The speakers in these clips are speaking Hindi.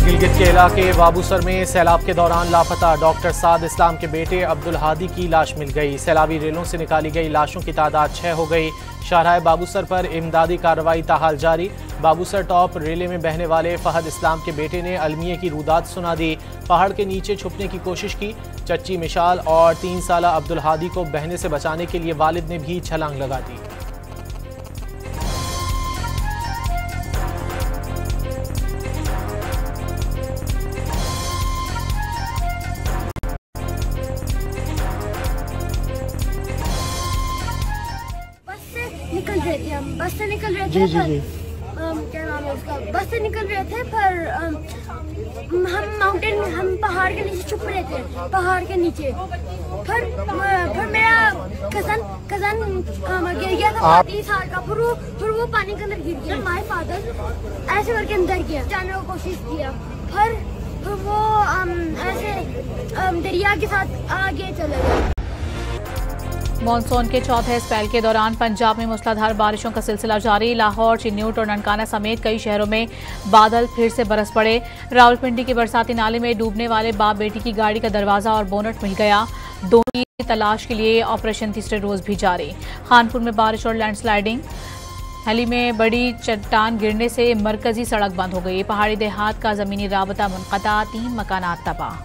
गिलगित के इलाके बाबूसर में सैलाब के दौरान लापता डॉक्टर साद इस्लाम के बेटे अब्दुल हादी की लाश मिल गई। सैलाबी रेलों से निकाली गई लाशों की तादाद 6 हो गई। शाहराह बाबूसर पर इमदादी कार्रवाई ताहाल जारी। बाबूसर टॉप रेले में बहने वाले फहद इस्लाम के बेटे ने अलमिये की रुदात सुना दी। पहाड़ के नीचे छुपने की कोशिश की। चच्ची मिशाल और 3 साला अब्दुल हादी को बहने से बचाने के लिए वालिद ने भी छलांग लगा दी। बस से निकल रहे थे क्या नाम है उसका, बस से निकल रहे थे पर हम पहाड़ के नीचे छुप रहे थे, पहाड़ के नीचे। फिर मेरा कजन गिर गया था 30 साल का, फिर वो पानी के अंदर गिर गया। माय फादर ऐसे करके अंदर गया, जाने की कोशिश किया, फिर वो ऐसे दरिया के साथ आगे चले गए। मॉनसून के चौथे स्पेल के दौरान पंजाब में मूसलाधार बारिशों का सिलसिला जारी। लाहौर, चिन्यूट और ननकाना समेत कई शहरों में बादल फिर से बरस पड़े। रावलपिंडी के बरसाती नाले में डूबने वाले बाप बेटी की गाड़ी का दरवाजा और बोनट मिल गया। दोनों की तलाश के लिए ऑपरेशन तीसरे रोज भी जारी। खानपुर में बारिश और लैंडस्लाइडिंग। हली में बड़ी चट्टान गिरने से मरकजी सड़क बंद हो गई। पहाड़ी देहात का जमीनी राबता मुनक़ता, 3 मकानात तबाह।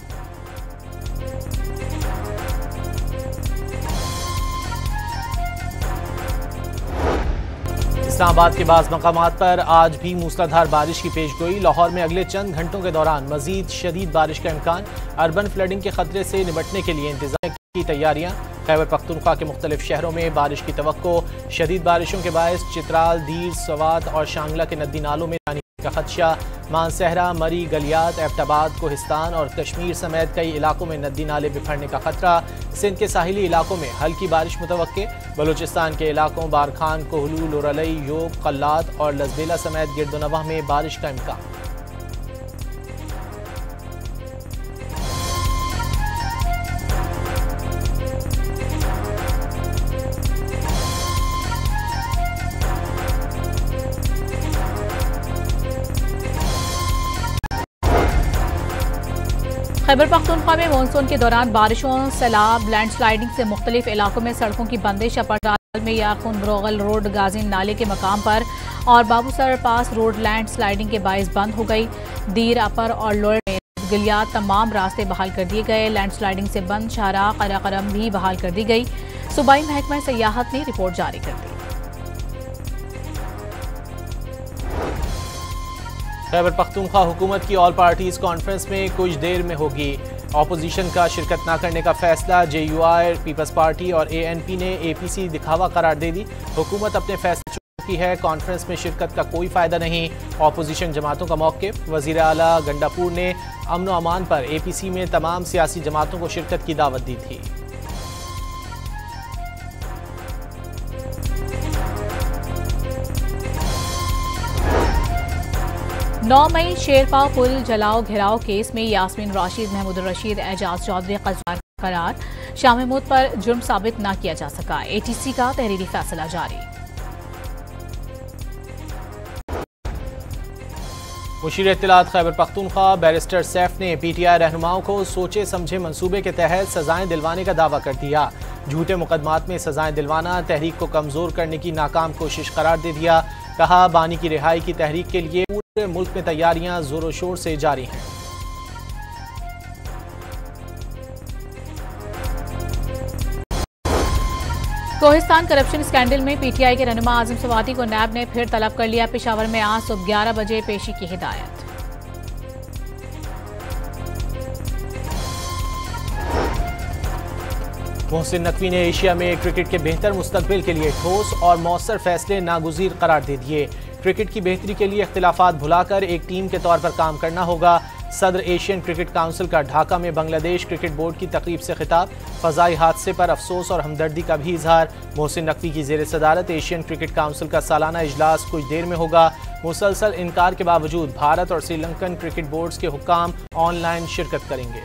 इस्लामाबाद के बाज़ मकामात पर आज भी मूसलाधार बारिश की पेशगोई। लाहौर में अगले चंद घंटों के दौरान मजीद शदीद बारिश का इम्कान। अर्बन फ्लडिंग के खतरे से निपटने के लिए इंतजाम की तैयारियां। खैबर पख्तूनख्वा के मुख्तलिफ शहरों में बारिश की तवक्को। शदीद बारिशों के बायस चित्राल, दीर, सवात और शांगला के नदी नालों में पानी का खदशा। मानसहरा, मरी, गलियात, एबटाबाद, कोहिस्तान और कश्मीर समेत कई इलाकों में नदी नाले बिफरने का खतरा। सिंध के साहिली इलाकों में हल्की बारिश मुतवक्के। बलूचिस्तान के इलाकों बारखान, कोहलू, लोरलई, योब, कल्लात और लजबेला समेत गिरदोनवाह में बारिश का इम्कान। खैबर पख्तूनख्वा में मानसून के दौरान बारिशों, सैलाब, लैंडस्लाइडिंग से मुख्तलिफ इलाकों में सड़कों की बंदिश। अपर में याखून ब्रोगल रोड गाजिम नाले के मकाम पर और बाबूसर पास रोड लैंडस्लाइडिंग के बायस बंद हो गई। दीर, अपर और लोअर में गलियात तमाम रास्ते बहाल कर दिए गए। लैंडस्लाइडिंग से बंद शाहराह कराकरम भी बहाल कर दी गई। सूबाई महकमा सयाहत ने रिपोर्ट जारी कर दी। खैबर पख्तूनख्वा हुकूमत की ऑल पार्टीज कॉन्फ्रेंस में कुछ देर में होगी। अपोजिशन का शिरकत न करने का फैसला। JUI, पीपल्स पार्टी और ANP ने APC दिखावा करार दे दी। हुकूमत अपने फैसले चुकी है, कॉन्फ्रेंस में शिरकत का कोई फायदा नहीं। अपोजिशन जमातों का मौक़िफ़। वज़ीर आला गंडापुर ने अमन व अमान पर APC में तमाम सियासी जमातों को शिरकत की दावत दी थी। 9 मई शेरपाव पुल जलाओ घिराव केस में यास्मीन राशिद, महमूद रशीद, एजाज चौधरी कसूरवार करार। शाह महमूद पर जुर्म साबित न किया जा सका। ATC का तहरीरी फैसला जारी। मुशीर इत्तलात खैबर पख्तूनख्वा बैरिस्टर सैफ ने PTI रहनुमाओं को सोचे समझे मंसूबे के तहत सजाएं दिलवाने का दावा कर दिया। झूठे मुकदमात में सजाएं दिलवाना तहरीक को कमजोर करने की नाकाम कोशिश करार दे दिया। कहा, बानी की रिहाई की तहरीक के लिए पूरे मुल्क में तैयारियां जोरों शोर से जारी हैं। कोहिस्तान करप्शन स्कैंडल में PTI के रहनुमा आजम सवाती को नैब ने फिर तलब कर लिया। पेशावर में आज सुबह 11 बजे पेशी की हिदायत। मोहसिन नकवी ने एशिया में क्रिकेट के बेहतर मुस्तकबिल के लिए ठोस और मौसर फैसले नागुज़ीर करार दे दिए। क्रिकेट की बेहतरी के लिए इख्तिलाफात भुलाकर एक टीम के तौर पर काम करना होगा। सदर एशियन क्रिकेट काउंसिल का ढाका में बांग्लादेश क्रिकेट बोर्ड की तकरीब से खिताब। फ़ज़ाई हादसे पर अफसोस और हमदर्दी का भी इजहार। मोहसिन नकवी की ज़ेर सदारत एशियन क्रिकेट काउंसिल का सालाना इजलास कुछ देर में होगा। मुसलसल इनकार के बावजूद भारत और श्रीलंकन क्रिकेट बोर्ड्स के हुक्काम ऑनलाइन शिरकत करेंगे।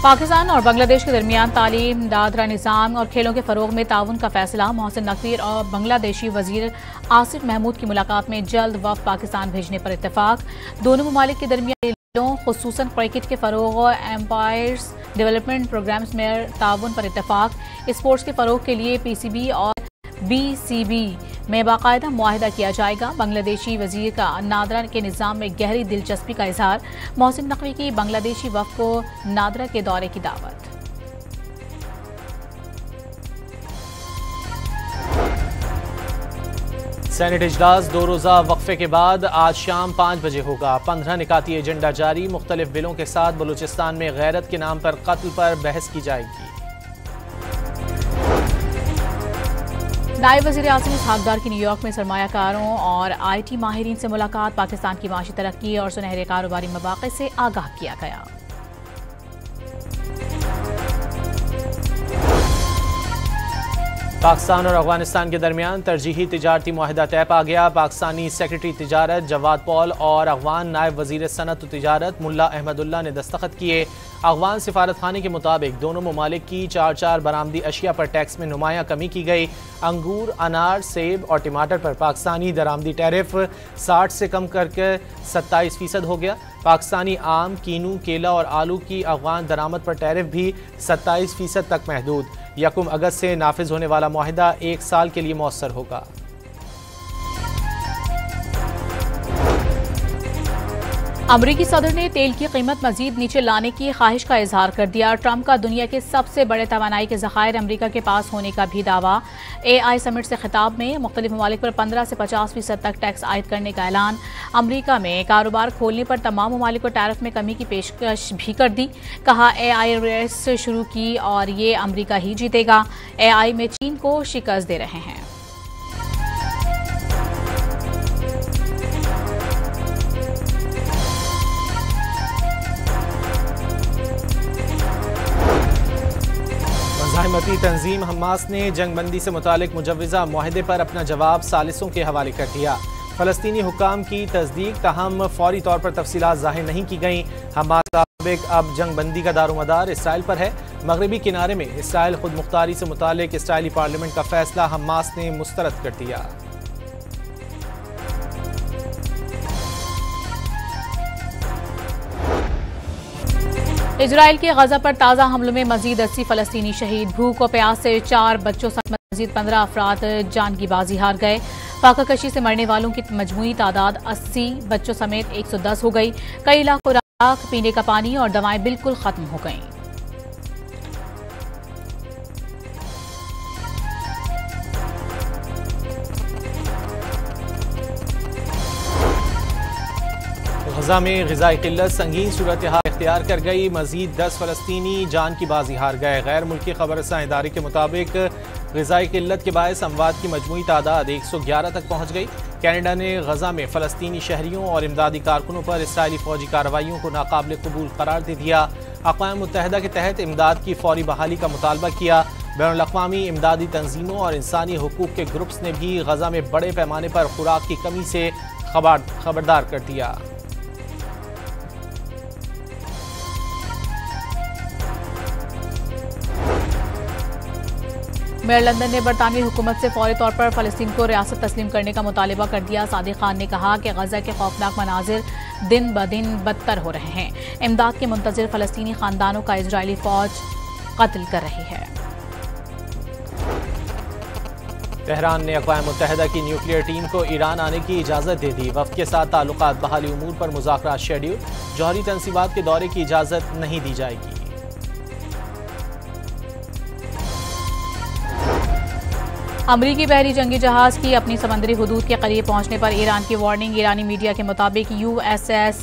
पाकिस्तान और बांग्लादेश के दरमियान तालीम, दादरा निज़ाम और खेलों के फरोग में ताउन का फैसला। मोहसिन नकवी और बांग्लादेशी वजीर आसिफ महमूद की मुलाकात में जल्द वफ्द पाकिस्तान भेजने पर इत्तेफाक। दोनों ममालिक के दरमियान खुसूसन क्रिकेट के फरोग और एम्पायर्स डेवलपमेंट प्रोग्राम्स में ताउन पर इत्तेफाक। स्पोर्ट्स के फरोग के लिए PCB और BCB में बाकायदा मुआहिदा किया जाएगा। बांग्लादेशी वजीर का नादरा के निज़ाम में गहरी दिलचस्पी का इजहार। मोहसिन नकवी की बांग्लादेशी वफ़द को नादरा के दौरे की दावत। सेनेट इजलास 2 रोज़ा वक्फे के बाद आज शाम 5 बजे होगा। 15 निकाती एजेंडा जारी। मुख्तलिफ बिलों के साथ बलूचिस्तान में गैरत के नाम पर कत्ल पर बहस की जाएगी। नायब वज़ीर आज़म इसहाक़ की न्यूयॉर्क में सरमायाकारों और IT माहिरीन से मुलाकात। पाकिस्तान की माशी तरक्की और सुनहरे कारोबारी मौक़े से आगाह किया गया। पाकिस्तान और अफगानिस्तान के दरमियान तरजीही तिजारती मुआहिदा तय पा गया। पाकिस्तानी सेक्रेटरी तिजारत जवाद पॉल और अफगान नायब वज़ीर सनत व तिजारत मुल्ला अहमदुल्ला ने दस्तखत किए। अफगान सिफारत खाने के मुताबिक दोनों ममालिक की 4 बरामदी अशिया पर टैक्स में नुमायां कमी की गई। अंगूर, अनार, सेब और टमाटर पर पाकिस्तानी दरामदी टैरिफ 60 से कम करके 27% हो गया। पाकिस्तानी आम, कीनू, केला और आलू की अफगान दरामद पर टैरिफ भी 27% तक महदूद। 1 अगस्त से नाफिज होने वाला मुआहिदा 1 साल के लिए मौसर होगा। अमरीकी सदर ने तेल की कीमत मजीद नीचे लाने की ख्वाहिश का इजहार कर दिया। ट्रंप का दुनिया के सबसे बड़े तवानाई के ज़खायर अमरीका के पास होने का भी दावा। AI समिट से खिताब में मुख्तलिफ ममालिक पर 15 से 50% तक टैक्स आयद करने का ऐलान। अमरीका में कारोबार खोलने पर तमाम ममालिक को टैरिफ में कमी की पेशकश भी कर दी। कहा AI रेस शुरू की और ये अमरीका ही जीतेगा। AI में चीन को शिकस्त दे रहे हैं। मती तंजीम हमास ने जंगबंदी से मुतालिक मुजव्वज़ा मुआहिदे पर अपना जवाब सालिसों के हवाले कर दिया। फ़लस्तीनी हुक्काम की तस्दीक, ताहम फौरी तौर पर तफसीलात ज़ाहिर नहीं की गईं। हमास का मुताबिक अब जंगबंदी का दारोमदार इसराइल पर है। मगरबी किनारे में इसराइल खुद मुख्तारी से मुतालिक इसराइली पार्लियामेंट का फैसला हमास ने मुस्तरद कर दिया। इजराइल के गजा पर ताज़ा हमलों में मजीद 80 फ़लस्तीनी शहीद। भूख और प्यास से 4 बच्चों समेत मजीद 15 अफराद जान की बाजी हार गए। फाका कशी से मरने वालों की मजमूई तादाद 80 बच्चों समेत 110 हो गई। कई लाख खुराक, पीने का पानी और दवाएं बिल्कुल खत्म हो गईं। गजा में ग़िज़ाई क़िल्लत संगीन सूरत हाल इख्तियार कर गई। मजीद 10 फ़लस्तीनी जान की बाजी हार गए। गैर मुल्की खबरसां इदारे के मुताबिक ग़िज़ाई क़िल्लत के बायस अमवात की मजमूई तादाद 111 तक पहुँच गई। कैनेडा ने गजा में फ़लस्तीनी शहरियों और इमदादी कारकुनों पर इसराइली फ़ौजी कार्रवाइयों को नाकाबिल कबूल करार दे दिया। अक़वाम मुत्तहिदा के तहत इमदाद की फ़ौरी बहाली का मुतालबा किया। बैनुल-अक़वामी इमदादी तंजीमों और इंसानी हुकूक़ के ग्रुप्स ने भी गजा में बड़े पैमाने पर खुराक की कमी से खबरदार कर दिया। मेयर लंदन ने बरतानवी हुकूमत से फौरी तौर पर फ़लस्तीन को रियासत तस्लीम करने का मुतालबा कर दिया। सादिक खान ने कहा कि गजा के खौफनाक मनाजिर दिन ब दिन बदतर हो रहे हैं। इमदाद के मुंतज़िर फ़लस्तीनी ख़ानदानों का इजरायली फ़ौज कत्ल कर रही है। तेहरान ने अक़वाम मुत्तहिदा की न्यूक्लियर टीम को ईरान आने की इजाज़त दे दी। वफ़द के साथ ताल्लुकात बहाली उमूर पर मुज़ाकरात शेड्यूल। जौहरी तनसीबात के दौरे की इजाज़त नहीं दी जाएगी। अमरीकी बहरी जंगी जहाज की अपनी समंदरी हुदूद के करीब पहुंचने पर ईरान की वार्निंग। ईरानी मीडिया के मुताबिक USS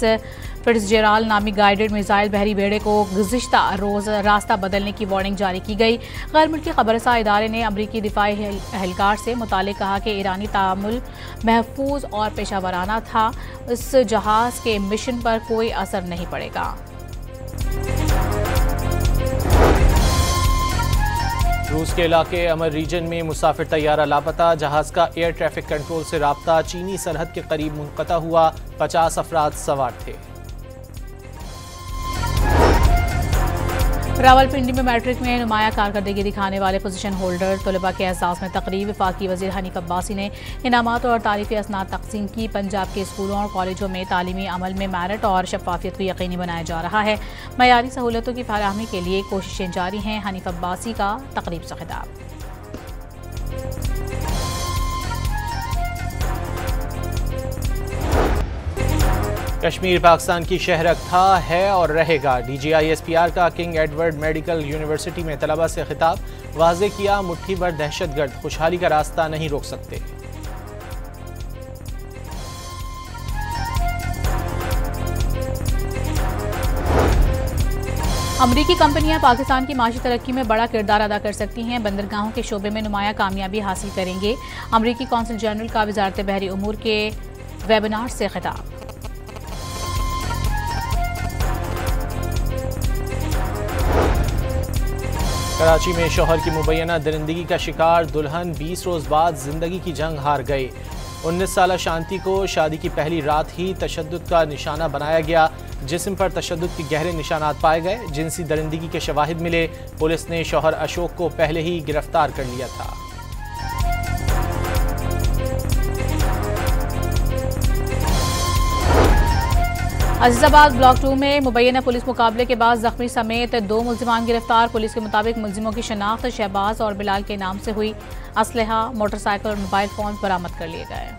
फिट्ज़जेराल्ड नामी गाइडेड मिसाइल बहरी बेड़े को गुज़िश्ता रोज़ रास्ता बदलने की वार्निंग जारी की गई। गैर मुल्की खबरसां इदारे ने अमरीकी दिफाई एहलकार से मुतालिक कहा कि ईरानी तामुल महफूज और पेशावराना था। इस जहाज के मिशन पर कोई असर नहीं पड़ेगा। रूस के इलाके अमर रीजन में मुसाफिर तैयारा लापता। जहाज का एयर ट्रैफिक कंट्रोल से राब्ता चीनी सरहद के करीब मुनक़ता हुआ। 50 अफराद सवार थे। रावलपिंडी में मैट्रिक में नुमाया कारकर्दगी दिखाने वाले पोजीशन होल्डर तलबा के एहसास में तकरीब। वफाकी वज़ीर हनीफ अब्बासी ने इनामात और तारीफ़ी असनाद तकसीम की। पंजाब के स्कूलों और कॉलेजों में तालीमी अमल में मेरिट और शफाफियत को यकीनी बनाया जा रहा है। मयारी सहूलतों की फराहमी के लिए कोशिशें जारी हैं। हनीफ अब्बासी का तकरीब से खिताब। कश्मीर पाकिस्तान की शहरक था, है और रहेगा। DGISPR का किंग एडवर्ड मेडिकल यूनिवर्सिटी में तलबा से खिताब। वाज़े किया, मुट्ठी भर दहशतगर्द खुशहाली का रास्ता नहीं रोक सकते। अमरीकी कंपनियां पाकिस्तान की माशी तरक्की में बड़ा किरदार अदा कर सकती हैं। बंदरगाहों के शोबे में नुमाया कामयाबी हासिल करेंगे। अमरीकी कौंसल जनरल का वजारत बहरी उमूर के वेबिनार से खिताब। कराची में शौहर की मुबैना दरिंदगी का शिकार दुल्हन 20 रोज बाद जिंदगी की जंग हार गए। 19 साला शांति को शादी की पहली रात ही तशद्दुद का निशाना बनाया गया। जिस्म पर तशद्दुद के गहरे निशानात पाए गए। जिनसी दरिंदगी के शवाहिद मिले। पुलिस ने शौहर अशोक को पहले ही गिरफ्तार कर लिया था। अजीजाबाद ब्लॉक 2 में मुबैना पुलिस मुकाबले के बाद जख्मी समेत 2 मुल्जिमान गिरफ्तार। पुलिस के मुताबिक मुल्जिमों की शनाख्त शहबाज और बिलाल के नाम से हुई। असलहा, मोटरसाइकिल और मोबाइल फोन बरामद कर लिए गए।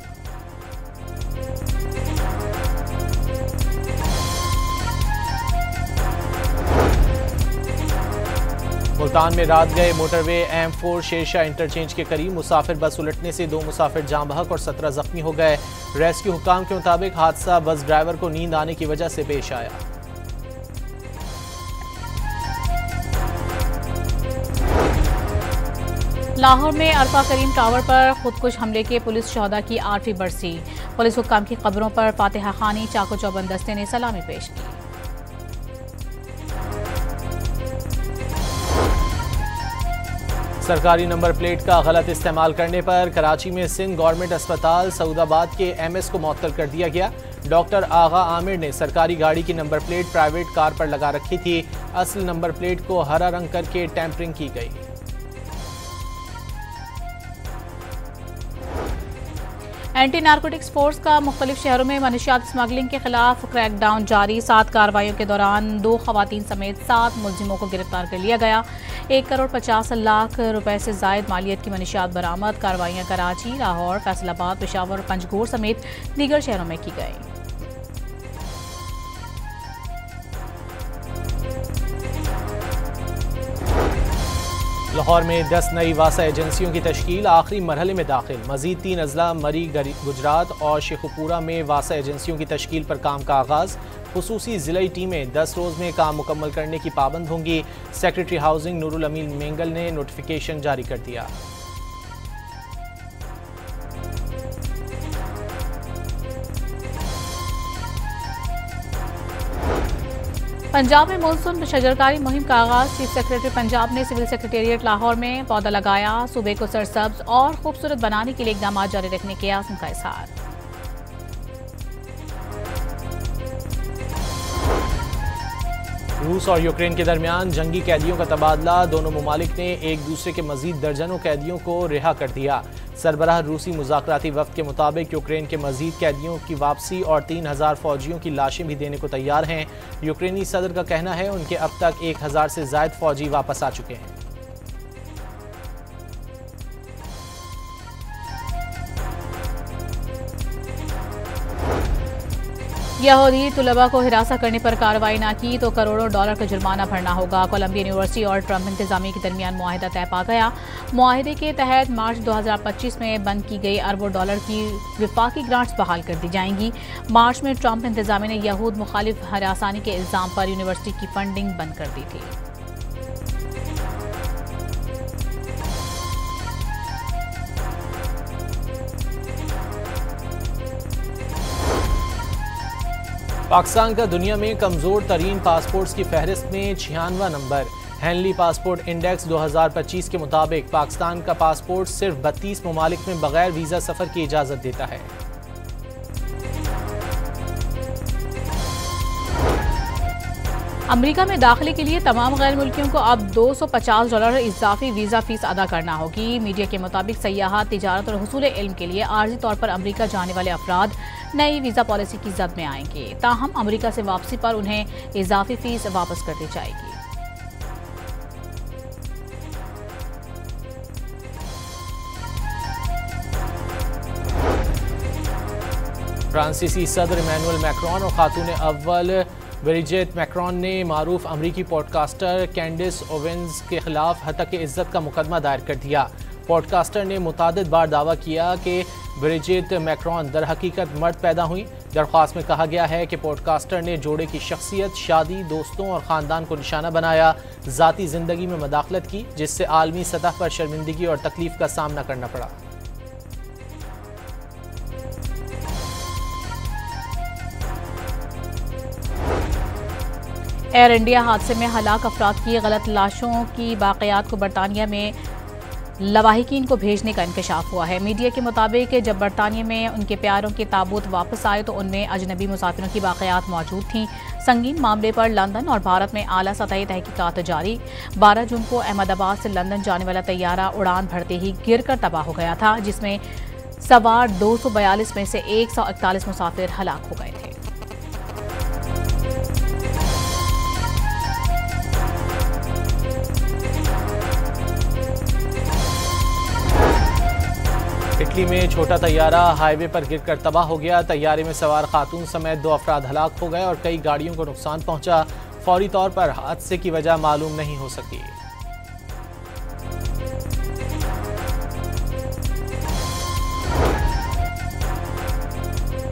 मुल्तान में रात गए मोटरवे M4 शेरशाह इंटरचेंज के करीब मुसाफिर बस उलटने से 2 मुसाफिर जाँ बहक और 17 जख्मी हो गए। रेस्क्यू हुकाम के मुताबिक हादसा बस ड्राइवर को नींद आने की वजह से पेश आया। लाहौर में अरफा करीम टावर पर खुदकुश हमले के पुलिस शहदा की 8वीं बरसी। पुलिस हुक्काम की खबरों पर फातिहा खानी चाको चौबंद दस्ते ने सलामी पेश की। सरकारी नंबर प्लेट का गलत इस्तेमाल करने पर कराची में सिंध गवर्नमेंट अस्पताल सऊदाबाद के MS को मुअत्तल कर दिया गया। डॉक्टर आगा आमिर ने सरकारी गाड़ी की नंबर प्लेट प्राइवेट कार पर लगा रखी थी। असल नंबर प्लेट को हरा रंग करके टैंपरिंग की गई। एंटी नारकोटिक्स फोर्स का मुख्तलिफ शहरों में मनशियात स्मगलिंग के खिलाफ क्रैकडाउन जारी। 7 कार्रवाइयों के दौरान 2 खवातीन समेत 7 मुल्जिमों को गिरफ्तार कर लिया गया। 1 करोड़ 50 लाख रुपए से जायद मालियत की मनशियात बरामद। कार्रवाइयां कराची, लाहौर, फैसलाबाद, पेशावर और पंजगोर समेत दीगर शहरों में की गई। लाहौर में 10 नई वासा एजेंसियों की तश्कील आखिरी मरहले में दाखिल। मजीद 3 अजला मरी, गुजरात और शेखुपुरा में वासा एजेंसियों की तश्कील पर काम का आगाज। खुसूसी जिलाई टीमें 10 रोज में काम मुकम्मल करने की पाबंद होंगी। सेक्रेटरी हाउसिंग नूरुल अमीन मेंगल ने नोटिफिकेशन जारी कर दिया। पंजाब में मानसून शजरकारी मुहिम का आगाज। चीफ सेक्रेटरी पंजाब ने सिविल सेक्रेटेरिएट लाहौर में पौधा लगाया। सूबे को सरसब्ज और खूबसूरत बनाने के लिए इकदाम जारी रखने के आज़म का इज़हार। रूस और यूक्रेन के दरमियान जंगी कैदियों का तबादला। दोनों ममालिक ने एक दूसरे के मजीद दर्जनों कैदियों को रिहा कर दिया। सरबराह रूसी मुज़ाकराती वफ़द के मुताबिक यूक्रेन के मजीद कैदियों की वापसी और 3000 फौजियों की लाशें भी देने को तैयार हैं। यूक्रेनी सदर का कहना है उनके अब तक 1000 से ज़ायद फौजी वापस आ चुके हैं। यहूदी तुलबा को हिरासत करने पर कार्रवाई न की तो करोड़ों डॉलर का जुर्माना भरना होगा। कोलंबिया यूनिवर्सिटी और ट्रंप इंतजामिया के दरमियान मुआहिदा तय पा गया। मुआहिदे के तहत मार्च 2025 में बंद की गई अरबों डॉलर की विफाकी ग्रांट्स बहाल कर दी जाएंगी। मार्च में ट्रंप इंतजामिया ने यहूद मुखालिफ हरासानी के इल्जाम पर यूनिवर्सिटी की फंडिंग बंद कर दी थी। पाकिस्तान का दुनिया में कमज़ोर तरीन पासपोर्ट्स की फहरिस्त में 96वां नंबर। हेनली पासपोर्ट इंडेक्स 2025 के मुताबिक पाकिस्तान का पासपोर्ट सिर्फ 32 ममालिक में बगैर वीज़ा सफ़र की इजाज़त देता है। अमेरिका में दाखिले के लिए तमाम गैर मुल्कियों को अब $250 इजाफी वीज़ा फीस अदा करना होगी। मीडिया के मुताबिक सयाहत, तिजारत और हुसूल इल्म के लिए आर्जी तौर पर अमेरिका जाने वाले अफराद नई वीज़ा पॉलिसी की जद में आएंगे। ताहम अमेरिका से वापसी पर उन्हें इजाफी फीस वापस कर दी जाएगी। फ्रांसीसी सदर इमैनुअल मैक्रोन और खातून अव्वल ब्रिजेट मैक्रोन ने मारूफ अमरीकी पॉडकास्टर कैंडिस ओवेंस के खिलाफ हतक इज्जत का मुकदमा दायर कर दिया। पॉडकास्टर ने मुतादिद बार दावा किया कि ब्रिजेट मैक्रोन दर हकीकत मर्द पैदा हुई। दरख्वास्त में कहा गया है कि पॉडकास्टर ने जोड़े की शख्सियत, शादी, दोस्तों और ख़ानदान को निशाना बनाया, ज़ाती ज़िंदगी में मदाखलत की, जिससे आलमी सतह पर शर्मिंदगी और तकलीफ का सामना करना पड़ा। एयर इंडिया हादसे में हलाक अफराद की गलत लाशों की बाक़ियात को बरतानिया में लवाहिकीन को भेजने का इंकशाफ हुआ है। मीडिया के मुताबिक जब बरतानिया में उनके प्यारों के ताबूत वापस आए तो उनमें अजनबी मुसाफिरों की बाक़ियात मौजूद थीं। संगीन मामले पर लंदन और भारत में आला सतही तहकीकात जारी। 12 जून को अहमदाबाद से लंदन जाने वाला तैयारा उड़ान भरते ही गिरकर तबाह हो गया था, जिसमें सवार 242 में से 141 मुसाफिर हलाक हो गए थे। इटली में छोटा तैयारा हाईवे पर गिरकर तबाह हो गया। तैयारे में सवार खातून समेत 2 अफराद हलाक हो गए और कई गाड़ियों को नुकसान पहुंचा। फौरी तौर पर हादसे की वजह मालूम नहीं हो सकी।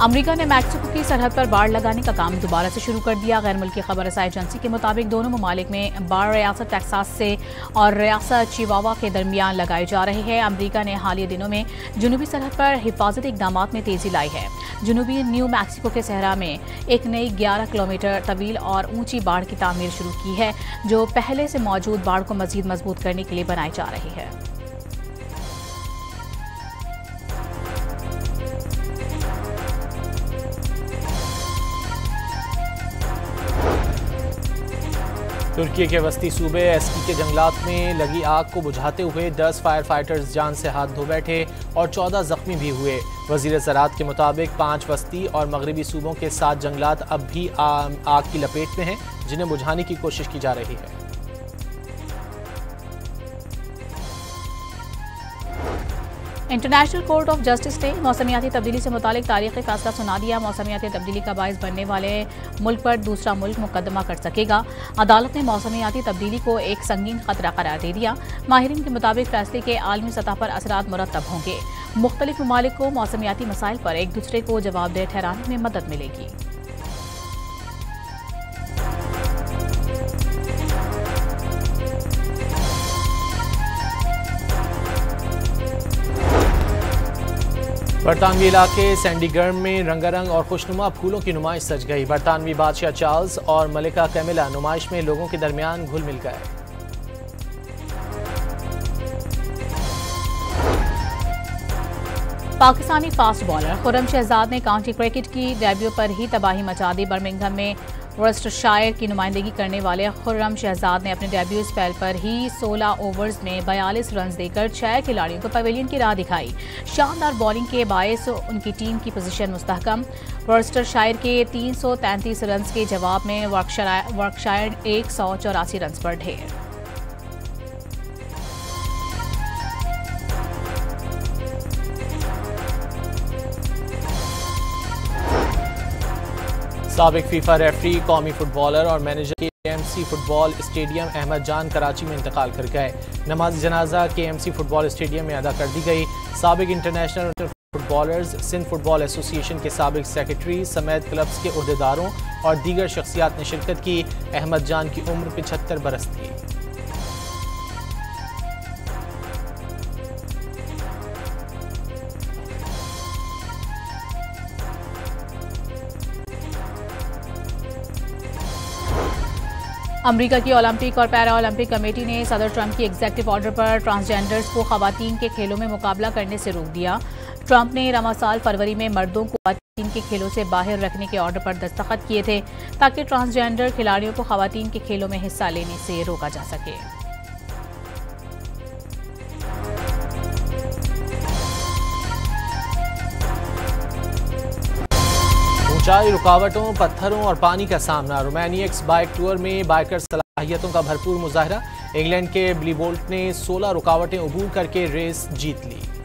अमेरिका ने मैक्सिको की सरहद पर बाड़ लगाने का काम दोबारा से शुरू कर दिया। गैर मुल्की खबर रसाई एजेंसी के मुताबिक दोनों ममालिक में बाड़ रियासत टेक्सास से और रियासत चिवावा के दरमियान लगाए जा रहे हैं। अमेरिका ने हालिया दिनों में जुनूबी सरहद पर हिफाजती इक़दाम में तेजी लाई है। जुनूबी न्यू मैक्सिको के सहरा में एक नई 11 किलोमीटर तवील और ऊंची बाड़ की तामीर शुरू की है, जो पहले से मौजूद बाड़ को मजीद मजबूत करने के लिए बनाई जा रही है। तुर्की के वस्ती सूबे एस्की के जंगलात में लगी आग को बुझाते हुए 10 फायर फाइटर्स जान से हाथ धो बैठे और 14 जख्मी भी हुए। वज़ीर ज़राअत के मुताबिक 5 वस्ती और मगरबी सूबों के 7 जंगलात अब भी आग की लपेट में हैं, जिन्हें बुझाने की कोशिश की जा रही है। इंटरनेशनल कोर्ट ऑफ जस्टिस ने मौसमियाती तब्दीली से मुतालिक तारीखी फैसला सुना दिया। मौसमियाती तब्दीली का बायस बनने वाले मुल्क पर दूसरा मुल्क मुकदमा कर सकेगा। अदालत ने मौसमियाती तब्दीली को एक संगीन खतरा करार दे दिया। माहिरीन के मुताबिक फैसले के आलमी सतह पर असरात मुरतब होंगे। मुख्तलिफ ममालिक को मौसमियाती मसाइल पर एक दूसरे को जवाबदेह ठहराने में मदद मिलेगी। बरतानवी इलाके सैंडीगर्म में रंगारंग और खुशनुमा फूलों की नुमाइश सज गई। बरतानवी बादशाह चार्ल्स और मलिका कैमिला नुमाइश में लोगों के दरमियान घुल मिल गए। पाकिस्तानी फास्ट बॉलर खुर्रम शहजाद ने काउंटी क्रिकेट की डेब्यू पर ही तबाही मचा दी। बर्मिंघम में वर्स्टरशायर की नुमाइंदगी करने वाले खुर्रम शहजाद ने अपने डेब्यू स्पेल पर ही 16 ओवर्स में 42 रन देकर 6 खिलाड़ियों को पवेलियन की राह दिखाई। शानदार बॉलिंग के बायस उनकी टीम की पोजीशन मुस्तहकम। वर्स्टरशायर के 333 रन के जवाब में वर्कशायर 184 रन पर ढेर। साबिक फीफा रेफरी, कौमी फुटबॉलर और manager KMC football stadium Ahmed Jan Karachi में इंतकाल कर गए। नमाज जनाजा KMC फुटबॉल स्टेडियम में अदा कर दी गई। साबिक international footballers, Sindh football association के साबिक सेक्रेटरी समेत क्लब्स के उहदेदारों और दीगर शख्सियात ने शिरकत की। अहमद जान की उम्र 75 बरस थी। अमेरिका की ओलंपिक और पैरा ओलंपिक कमेटी ने सदर ट्रंप की एग्जेक्टिव ऑर्डर पर ट्रांसजेंडर्स को खवातीन के खेलों में मुकाबला करने से रोक दिया। ट्रंप ने रवा साल फरवरी में मर्दों को के खेलों से बाहर रखने के ऑर्डर पर दस्तखत किए थे ताकि ट्रांसजेंडर खिलाड़ियों को खवातीन के खेलों में हिस्सा लेने से रोका जा सके। ऊंचाई, रुकावटों, पत्थरों और पानी का सामना। रोमानियक्स बाइक टूर में बाइकर सलाहियतों का भरपूर मुजाहरा। इंग्लैंड के ब्लीबोल्ट ने 16 रुकावटें अबूर करके रेस जीत ली।